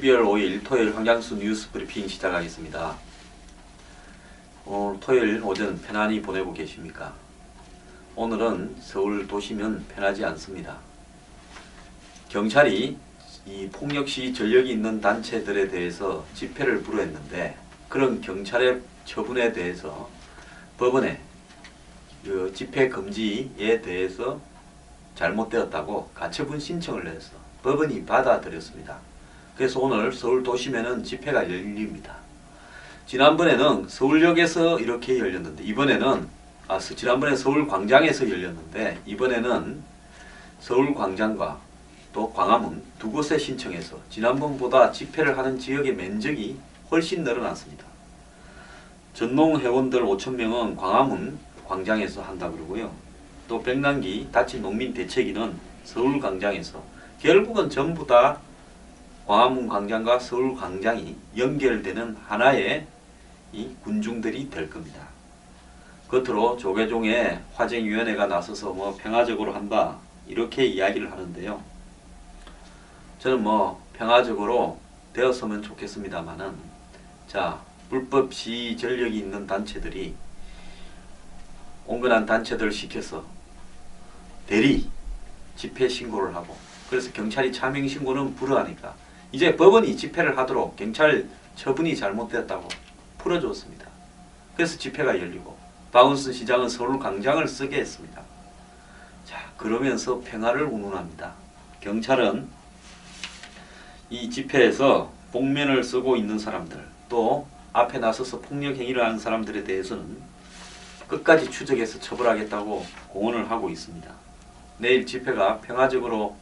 12월 5일 토요일 황장수 뉴스 브리핑 시작하겠습니다. 오늘 토요일 오전 편안히 보내고 계십니까? 오늘은 서울 도시면 편하지 않습니다. 경찰이 이 폭력시 전력이 있는 단체들에 대해서 집회를 불허했는데, 그런 경찰의 처분에 대해서 법원에 그 집회 금지에 대해서 잘못되었다고 가처분 신청을 해서 법원이 받아들였습니다. 그래서 오늘 서울 도심에는 집회가 열립니다. 지난번에는 서울역에서 이렇게 열렸는데, 지난번에 서울광장에서 열렸는데, 이번에는 서울광장과 또 광화문 두 곳에 신청해서 지난번보다 집회를 하는 지역의 면적이 훨씬 늘어났습니다. 전농 회원들 5,000명은 광화문 광장에서 한다 그러고요. 또 백남기 다친 농민 대책위는 서울광장에서, 결국은 전부 다 광화문 광장과 서울 광장이 연결되는 하나의 이 군중들이 될 겁니다. 겉으로 조계종의 화쟁위원회가 나서서 평화적으로 한다 이렇게 이야기를 하는데요. 저는 평화적으로 되었으면 좋겠습니다만은, 불법 시위 전력이 있는 단체들이 온건한 단체들을 시켜서 대리 집회 신고를 하고, 그래서 경찰이 차명 신고는 불허하니까 이제 법원이 집회를 하도록 경찰 처분이 잘못되었다고 풀어줬습니다. 그래서 집회가 열리고 박원순 시장은 서울 광장을 쓰게 했습니다. 그러면서 평화를 운운합니다. 경찰은 이 집회에서 복면을 쓰고 있는 사람들, 또 앞에 나서서 폭력 행위를 하는 사람들에 대해서는 끝까지 추적해서 처벌하겠다고 공언을 하고 있습니다. 오늘 집회가 평화적으로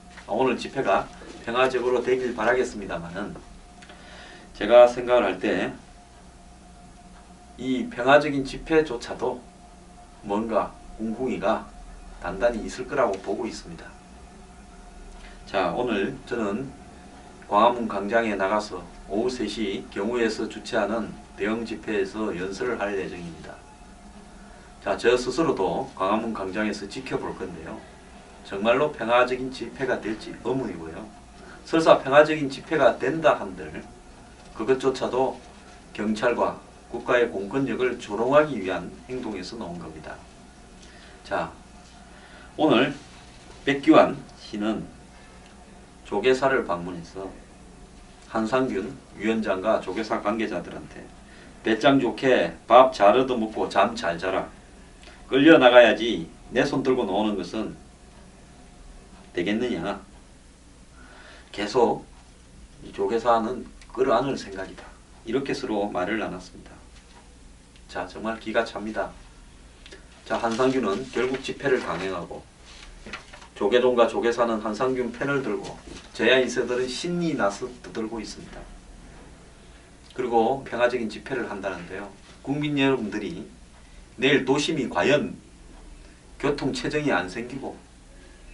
되길 바라겠습니다만은, 제가 생각을 할 때 이 평화적인 집회조차도 뭔가 웅궁이가 단단히 있을 거라고 보고 있습니다. 오늘 저는 광화문 광장에 나가서 오후 3시 경우에서 주최하는 대형 집회에서 연설을 할 예정입니다. 저 스스로도 광화문 광장에서 지켜볼 건데요. 정말로 평화적인 집회가 될지 의문이고요. 설사 평화적인 집회가 된다 한들 그것조차도 경찰과 국가의 공권력을 조롱하기 위한 행동에서 나온 겁니다. 오늘 백기환 씨는 조계사를 방문해서 한상균 위원장과 조계사 관계자들한테 배짱 좋게 밥 잘 얻어먹고 잠 잘 자라, 끌려나가야지 내 손 들고 나오는 것은 되겠느냐, 계속 이 조계사는 끌어안을 생각이다, 이렇게 서로 말을 나눴습니다. 정말 기가 찹니다. 한상균은 결국 집회를 강행하고, 조계종과 조계사는 한상균 펜을 들고, 제야 인사들은 신이 나서 떠들고 있습니다. 그리고 평화적인 집회를 한다는데요. 국민 여러분들이 내일 도심이 과연 교통 체증이 안 생기고,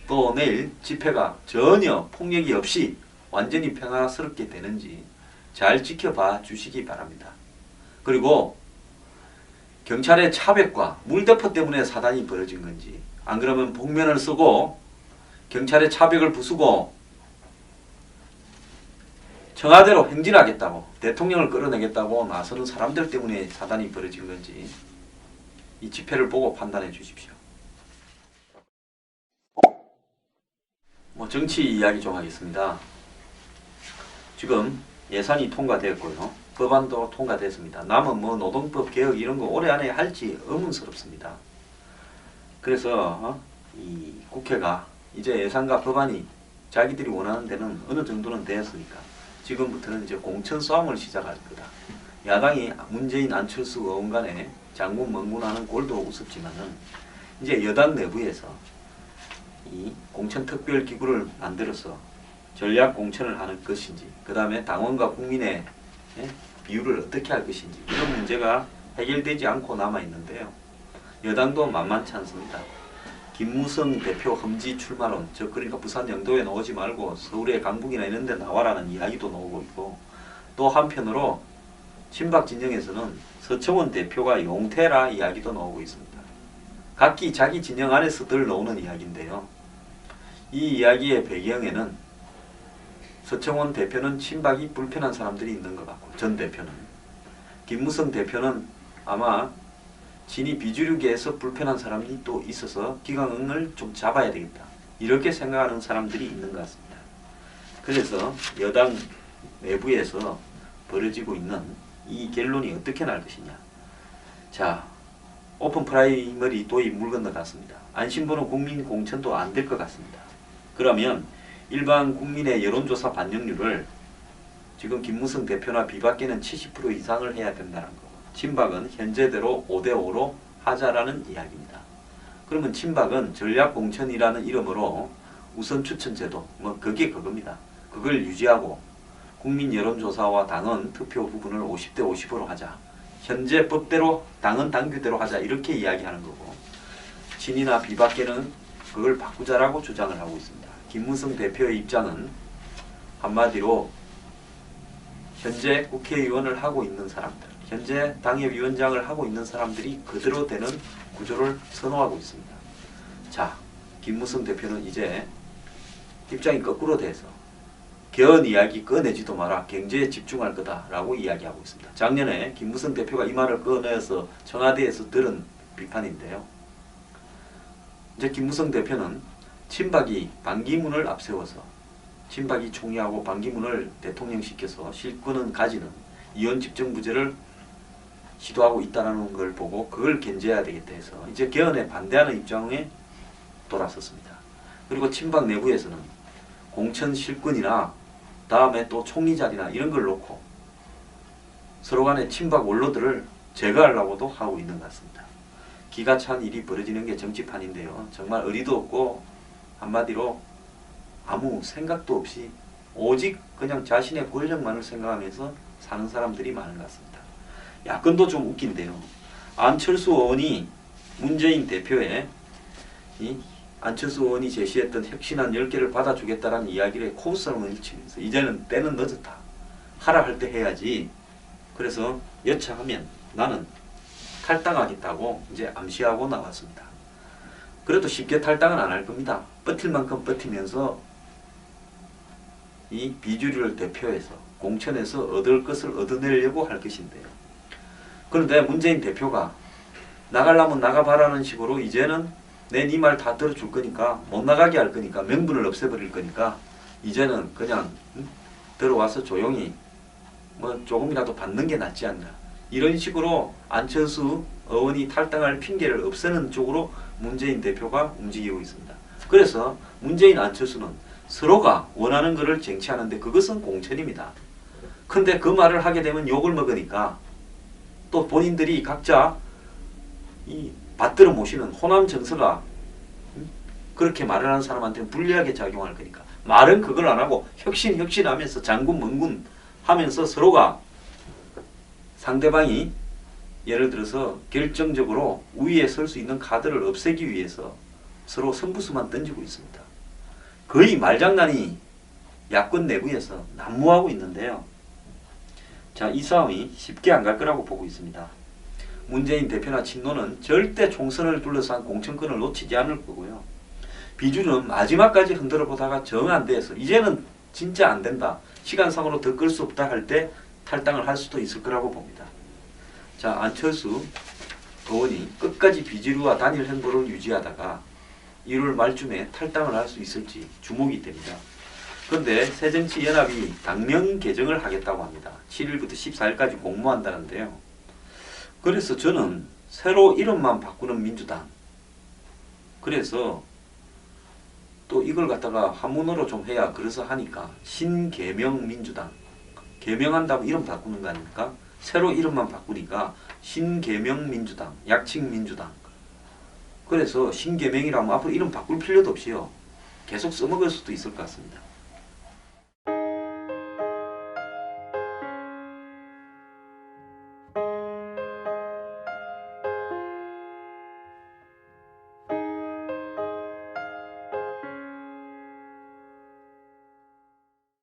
또 내일 집회가 전혀 폭력이 없이 완전히 평화스럽게 되는지 잘 지켜봐 주시기 바랍니다. 그리고 경찰의 차벽과 물대포 때문에 사단이 벌어진 건지, 안 그러면 복면을 쓰고 경찰의 차벽을 부수고 청와대로 행진하겠다고, 대통령을 끌어내겠다고 나서는 사람들 때문에 사단이 벌어진 건지 이 집회를 보고 판단해 주십시오. 정치 이야기 좀 하겠습니다. 지금 예산이 통과되었고요. 법안도 통과됐습니다. 남은 노동법 개혁 이런 거 올해 안에 할지 의문스럽습니다. 그래서 이 국회가 이제 예산과 법안이 자기들이 원하는 데는 어느 정도는 되었으니까 지금부터는 이제 공천 싸움을 시작할 거다. 야당이 문재인, 안철수 의원 간에 장군 멍군하는 꼴도 우습지만은 이제 여당 내부에서 이 공천특별기구를 만들어서 전략 공천을 하는 것인지, 그 다음에 당원과 국민의 비율을 어떻게 할 것인지, 이런 문제가 해결되지 않고 남아있는데요. 여당도 만만치 않습니다. 김무성 대표 험지 출마론, 그러니까 부산 영도에 나오지 말고 서울의 강북이나 이런 데 나와라는 이야기도 나오고 있고, 또 한편으로 친박 진영에서는 서청원 대표가 용태라 이야기도 나오고 있습니다. 각기 자기 진영 안에서 늘 나오는 이야기인데요. 이 이야기의 배경에는 서청원 대표는 친박이 불편한 사람들이 있는 것 같고, 전 대표는. 김무성 대표는 아마 진이 비주류계에서 불편한 사람이 또 있어서 기강을 좀 잡아야 되겠다, 이렇게 생각하는 사람들이 있는 것 같습니다. 그래서 여당 내부에서 벌어지고 있는 이 결론이 어떻게 날 것이냐. 자, 오픈 프라이머리 도입 물 건너갔습니다. 안심번호 국민 공천도 안 될 것 같습니다. 그러면 일반 국민의 여론조사 반영률을 지금 김무성 대표나 비박계는 70% 이상을 해야 된다는 거고, 친박은 현재대로 5대5로 하자라는 이야기입니다. 그러면 친박은 전략공천이라는 이름으로 우선 추천제도, 뭐 그게 그겁니다. 그걸 유지하고 국민 여론조사와 당헌 투표 부분을 50대 50으로 하자. 현재 법대로 당헌 당규대로 하자, 이렇게 이야기하는 거고, 친이나 비박계는 그걸 바꾸자라고 주장을 하고 있습니다. 김무성 대표의 입장은 한마디로 현재 국회의원을 하고 있는 사람들, 현재 당협위원장을 하고 있는 사람들이 그대로 되는 구조를 선호하고 있습니다. 자, 김무성 대표는 이제 입장이 거꾸로 돼서 개헌 이야기 꺼내지도 마라, 경제에 집중할 거다라고 이야기하고 있습니다. 작년에 김무성 대표가 이 말을 꺼내서 청와대에서 들은 비판인데요. 이제 김무성 대표는 친박이 반기문을 앞세워서, 친박이 총리하고 반기문을 대통령시켜서 실권은 가지는 이원 집정부제를 시도하고 있다는 걸 보고 그걸 견제해야 되겠다 해서 이제 개헌에 반대하는 입장에 돌아섰습니다. 그리고 친박 내부에서는 공천 실권이나 다음에 또 총리 자리나 이런 걸 놓고 서로 간의 친박 원로들을 제거하려고도 하고 있는 것 같습니다. 기가 찬 일이 벌어지는 게 정치판인데요. 정말 의리도 없고 한마디로 아무 생각도 없이 오직 그냥 자신의 권력만을 생각하면서 사는 사람들이 많은 것 같습니다. 야권도 좀 웃긴데요. 안철수 의원이 문재인 대표의 안철수 의원이 제시했던 혁신안 10개를 받아주겠다라는 이야기를 코웃음을 치면서 이제는 때는 늦었다, 하라 할 때 해야지, 그래서 여차하면 나는 탈당하겠다고 이제 암시하고 나왔습니다. 그래도 쉽게 탈당은 안 할 겁니다. 버틸 만큼 버티면서 이 비주류를 대표해서 공천에서 얻을 것을 얻어내려고 할 것인데요. 그런데 문재인 대표가 나가려면 나가봐라는 식으로 이제는 내 네 말 다 들어줄 거니까, 못 나가게 할 거니까, 명분을 없애버릴 거니까 이제는 그냥 들어와서 조용히 뭐 조금이라도 받는 게 낫지 않나, 이런 식으로 안철수 의원이 탈당할 핑계를 없애는 쪽으로 문재인 대표가 움직이고 있습니다. 그래서 문재인 안철수는 서로가 원하는 것을 쟁취하는데 그것은 공천입니다. 근데 그 말을 하게 되면 욕을 먹으니까 또 본인들이 각자 이 받들어 모시는 호남 정서가 그렇게 말을 하는 사람한테는 불리하게 작용할 거니까 말은 그걸 안 하고 혁신하면서 장군 멍군 하면서 서로가 상대방이 예를 들어서 결정적으로 우위에 설 수 있는 카드를 없애기 위해서 서로 승부수만 던지고 있습니다. 거의 말장난이 야권 내부에서 난무하고 있는데요. 자, 이 싸움이 쉽게 안 갈 거라고 보고 있습니다. 문재인 대표나 친노는 절대 총선을 둘러싼 공천권을 놓치지 않을 거고요. 비주는 마지막까지 흔들어 보다가 정 안 돼서 이제는 진짜 안 된다, 시간상으로 더 끌 수 없다 할 때 탈당을 할 수도 있을 거라고 봅니다. 자, 안철수 의원이 끝까지 비주류와 단일 행보를 유지하다가 1월 말쯤에 탈당을 할 수 있을지 주목이 됩니다. 그런데 새정치연합이 당명 개정을 하겠다고 합니다. 7일부터 14일까지 공모한다는데요. 그래서 저는 새로 이름만 바꾸는 민주당, 그래서 또 이걸 갖다가 한문어로 좀 해야 그래서 하니까 신개명 민주당, 개명한다고 이름 바꾸는 거 아닙니까? 새로 이름만 바꾸니까 신개명 민주당, 약칭 민주당. 그래서 신개명이라면 앞으로 이름 바꿀 필요도 없이요, 계속 써먹을 수도 있을 것 같습니다.